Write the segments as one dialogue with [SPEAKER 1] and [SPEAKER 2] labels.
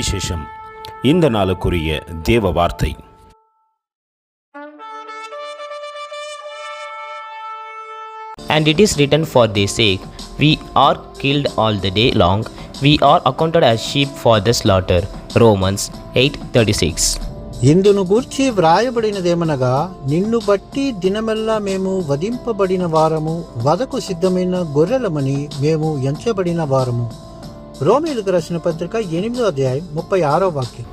[SPEAKER 1] சுவிசேஷம். இந்த நாளுக்குரிய தேவ வார்த்தை.
[SPEAKER 2] And it is written for their sake, we are killed all the day long, we are accounted as sheep for the slaughter. Romans 8:36.
[SPEAKER 3] ఇందును గూర్చి వ్రాయబడినదేమనగా, నిన్ను బట్టి దినమెల్లా మేము వధింపబడిన వారము, వధకు సిద్ధమైన గొర్రెలమని మేము ఎంచబడిన వారము. రోమీయులకు రాసిన పత్రిక 8వ అధ్యాయం 36వ వాక్యం.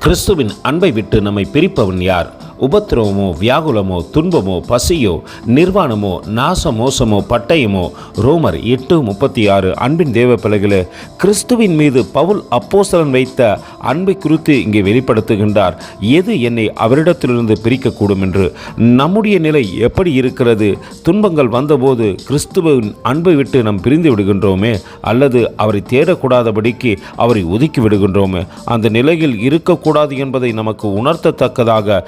[SPEAKER 1] கிறிஸ்துவின் அன்பை விட்டு நம்மை பிரிப்பவன் யார்? உபத்திரவமோ, வியாகுலமோ, துன்பமோ, பசியோ, நிர்வாணமோ, நாச மோசமோ, பட்டயமோ? ரோமர் 8:36. அன்பின் தேவ பிள்ளைகளே, கிறிஸ்துவின் மீது பவுல் அப்போஸ்தலன் வைத்த அன்பை குறித்து இங்கே வெளிப்படுத்துகின்றார். எது என்னை அவரிடத்திலிருந்து பிரிக்கக்கூடும் என்று. நம்முடைய நிலை எப்படி இருக்கிறது? துன்பங்கள் வந்தபோது கிறிஸ்துவின் அன்பை விட்டு நாம் பிரிந்து விடுகின்றோமே, அல்லது அவரை தேடக்கூடாதபடிக்கு அவரை ஒதுக்கி விடுகின்றோமே? அந்த நிலையில் இருக்கக்கூடாது என்பதை நமக்கு உணர்த்தத்தக்கதாக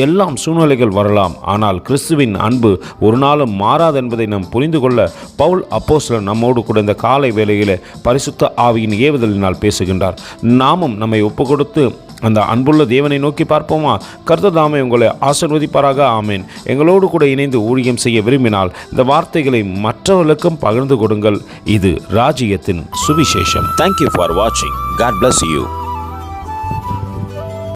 [SPEAKER 1] எல்லாம் சூழ்நிலைகள் வரலாம். ஆனால் கிறிஸ்துவின் அன்பு ஒரு நாளும் மாறாது என்பதை நாம் புரிந்து கொள்ள பவுல் அப்போஸ்தலன் நம்மோடு கூட இந்த காலை வேளையிலே பரிசுத்த ஆவியின் ஏவுதலினால் பேசுகின்றார். நாமும் நம்மை ஒப்புக்கொடுத்து அந்த அன்புள்ள தேவனை நோக்கி பார்ப்போமா? கர்த்தர் தாமே உங்களை ஆசீர்வதிப்பாராக. ஆமேன். எங்களோடு கூட இணைந்து ஊழியம் செய்ய விரும்பினால் இந்த வார்த்தைகளை மற்றவர்களுக்கும் பகிர்ந்து கொடுங்கள். இது ராஜ்யத்தின் சுவிசேஷம். Thank you for watching. God bless you.